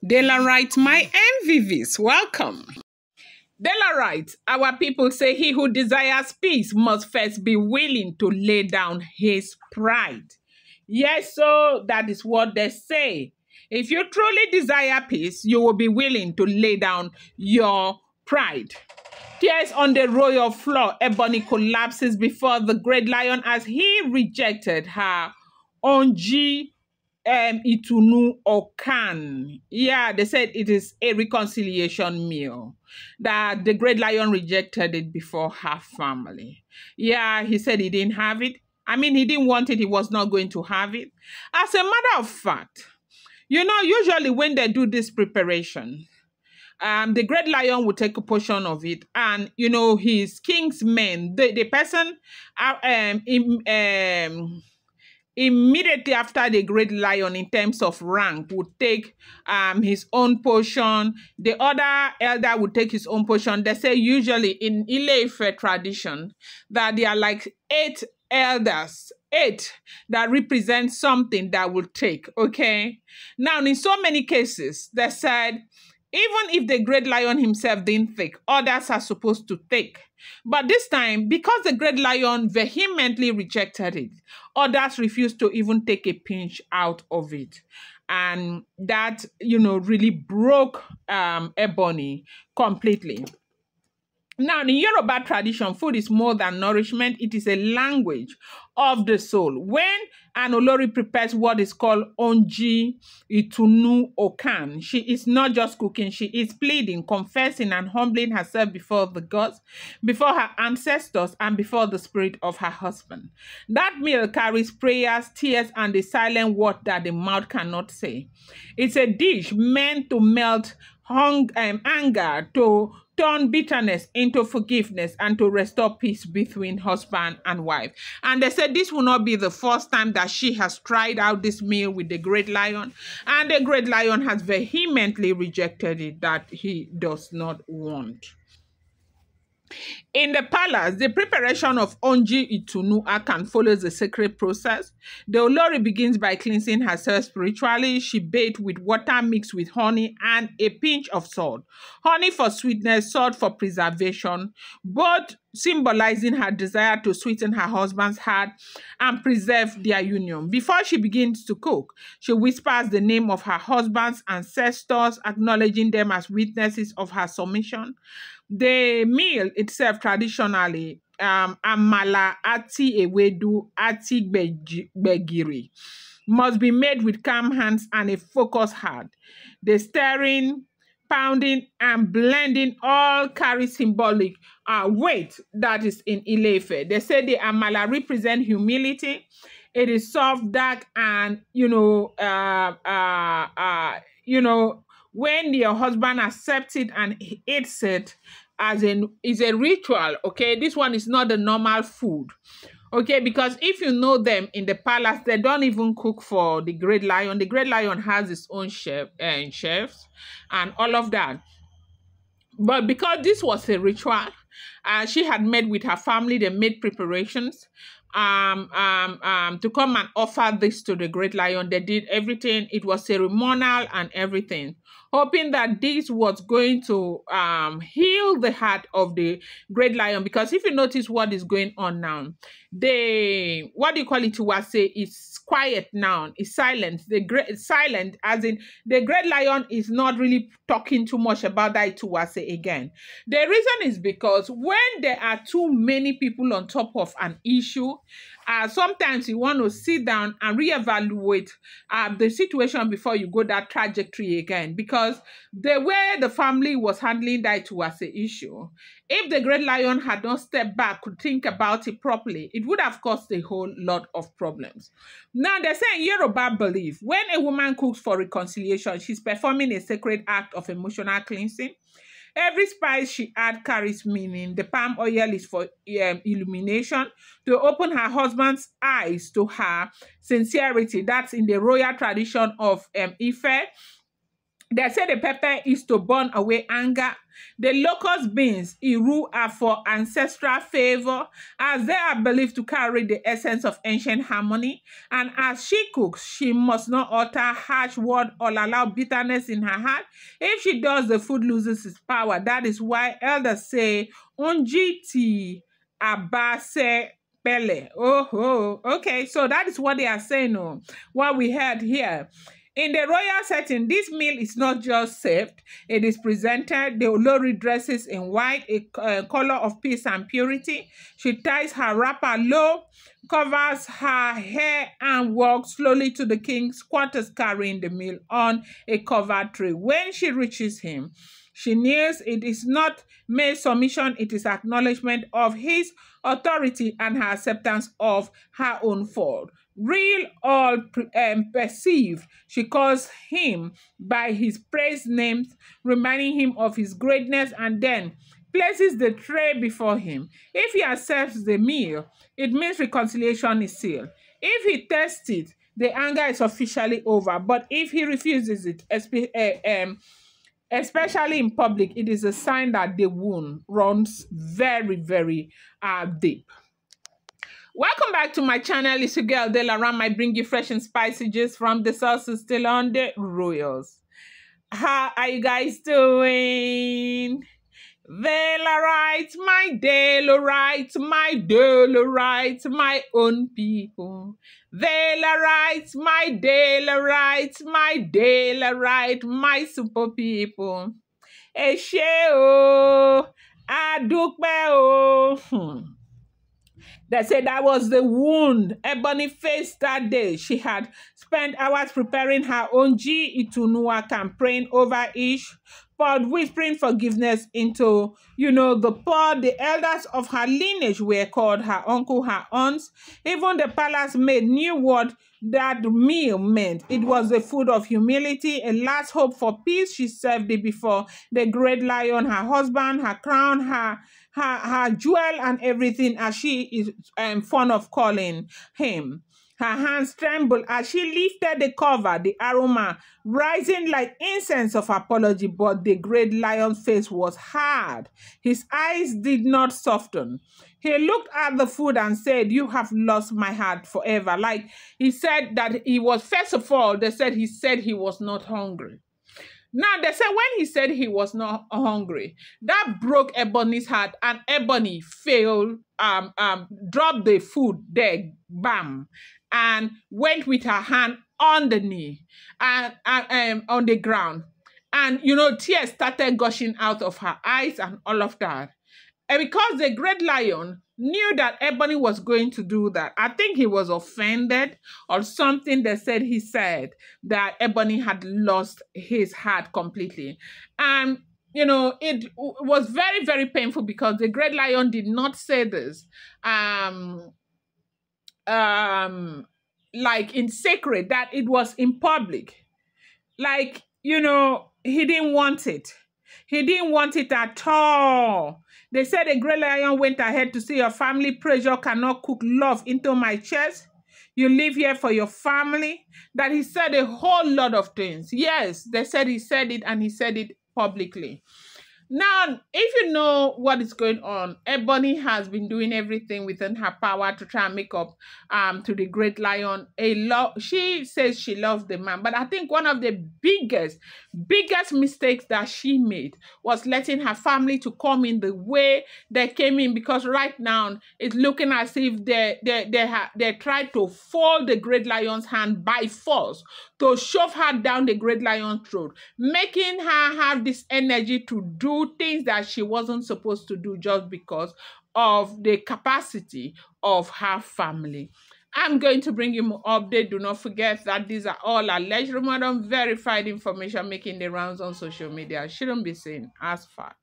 Dela writes, my MVVs, welcome. Dela writes, our people say he who desires peace must first be willing to lay down his pride. Yes, so that is what they say. If you truly desire peace, you will be willing to lay down your pride. Tears on the royal floor, Ebony collapses before the great lion as he rejected her Ounjẹ Ìtùnú Ọkàn. Yeah, they said it is a reconciliation meal, that the great lion rejected it before her family. Yeah, he said he didn't have it. I mean, he didn't want it. He was not going to have it. As a matter of fact, you know, usually when they do this preparation, the great lion will take a portion of it, and you know his king's men, the person, immediately after the great lion in terms of rank would take his own portion. The other elder would take his own portion. They say usually in Ile-Ife tradition that there are like 8 elders, 8 that represent something that will take. Okay, now in so many cases they said even if the great lion himself didn't take, others are supposed to take. But this time, because the great lion vehemently rejected it, others refused to even take a pinch out of it. And that, you know, really broke Ebony completely. Now, in Yoruba tradition, food is more than nourishment. It is a language of the soul. When an Olori prepares what is called Ounjẹ Ìtùnú Ọkàn, she is not just cooking, she is pleading, confessing, and humbling herself before the gods, before her ancestors, and before the spirit of her husband. That meal carries prayers, tears, and the silent word that the mouth cannot say. It's a dish meant to melt anger, to turn bitterness into forgiveness, and to restore peace between husband and wife. And they said this will not be the first time that she has tried out this meal with the great lion, and the great lion has vehemently rejected it, that he does not want. In the palace, the preparation of Ounjẹ Ìtùnú Ọkàn follows the sacred process. The Olori begins by cleansing herself spiritually. She bathed with water mixed with honey and a pinch of salt. Honey for sweetness, salt for preservation, both symbolizing her desire to sweeten her husband's heart and preserve their union. Before she begins to cook, she whispers the name of her husband's ancestors, acknowledging them as witnesses of her submission. The meal itself, traditionally, amala ati ewedu ati gbegiri, must be made with calm hands and a focused heart. The stirring, pounding, and blending all carry symbolic weight that is in Ile-Ife. They say the amala represent humility. It is soft, dark, and when your husband accepts it and eats it as is a ritual. Okay, this one is not the normal food. Okay, because if you know them in the palace, they don't even cook for the great lion. The great lion has its own chefs and all of that. But because this was a ritual, she had met with her family. They made preparations to come and offer this to the great lion. They did everything. It was ceremonial and everything, hoping that this was going to heal the heart of the great lion. Because if you notice what is going on now, what do you call it, Tuwase, is quiet now. It's silent. Silent, as in the great lion is not really talking too much about that Tuwase again. The reason is because when there are too many people on top of an issue, sometimes you want to sit down and reevaluate the situation before you go that trajectory again. Because the way the family was handling that Tuwase issue, if the great lion had not stepped back to think about it properly, it would have caused a whole lot of problems. Now, they say in Yoruba belief, when a woman cooks for reconciliation, she's performing a sacred act of emotional cleansing. Every spice she adds carries meaning. The palm oil is for illumination, to open her husband's eyes to her sincerity. That's in the royal tradition of Ife. They say the pepper is to burn away anger. The locust beans, Iru, are for ancestral favor, as they are believed to carry the essence of ancient harmony. And as she cooks, she must not utter harsh word or allow bitterness in her heart. If she does, the food loses its power. That is why elders say, Unjiti abase pele. Oh, okay. So that is what they are saying. Oh, what we heard here. In the royal setting, this meal is not just served, it is presented. The Olori dresses in white, a color of peace and purity. She ties her wrapper low, covers her hair, and walks slowly to the king's quarters carrying the meal on a covered tray. When she reaches him, she kneels. It is not mere submission, it is acknowledgement of his authority and her acceptance of her own fault. Real or perceived, she calls him by his praise names, reminding him of his greatness, and then places the tray before him. If he accepts the meal, it means reconciliation is sealed. If he tests it, the anger is officially over. But if he refuses it, especially in public, it is a sign that the wound runs very, very deep. Welcome back to my channel. It's your girl Delaram. I bring you fresh and spicy gist from the sources still on the royals. How are you guys doing? Velarite, my Delorite, my Dolorite, my own people. Velarite, my Delorite, my Delorite, my super people. Eshe o, adúpẹ́ o. They said that was the wound Ebony faced that day. She had spent hours preparing her Ounjẹ Ìtùnú and praying over each pot, whispering forgiveness into, the pot. The elders of her lineage were called her uncle, her aunts. Even the palace maid knew what that meal meant. It was the food of humility, a last hope for peace. She served it before the great lion, her husband, her crown, her jewel, and everything, as she is fond of calling him. Her hands trembled as she lifted the cover, the aroma rising like incense of apology, but the great lion's face was hard. His eyes did not soften. He looked at the food and said, "You have lost my heart forever." Like he said that he was, first of all, they said he was not hungry. Now, they said when he said he was not hungry, that broke Ebony's heart, and Ebony failed, dropped the food there, bam, and went with her hand on the knee and on the ground. And, tears started gushing out of her eyes and all of that. And because the great lion knew that Ebony was going to do that, I think he was offended or something. They said he said that Ebony had lost his heart completely. And, it was very, very painful because the great lion did not say this like in secret, that it was in public. Like, he didn't want it. He didn't want it at all. They said the great lion went ahead to say, "Your family pressure cannot cook love into my chest. You live here for your family." That he said a whole lot of things. Yes, they said he said it, and he said it publicly. Now, if you know what is going on, Ebony has been doing everything within her power to try and make up to the great lion. She says she loves the man, but I think one of the biggest mistakes that she made was letting her family to come in the way they came in, because right now it's looking as if they tried to fold the great lion's hand by force to shove her down the great lion's throat, making her have this energy to do things that she wasn't supposed to do just because of the capacity of her family. I'm going to bring you more update. Do not forget that these are all alleged, rumoured, unverified information making the rounds on social media. Shouldn't be seen as fact.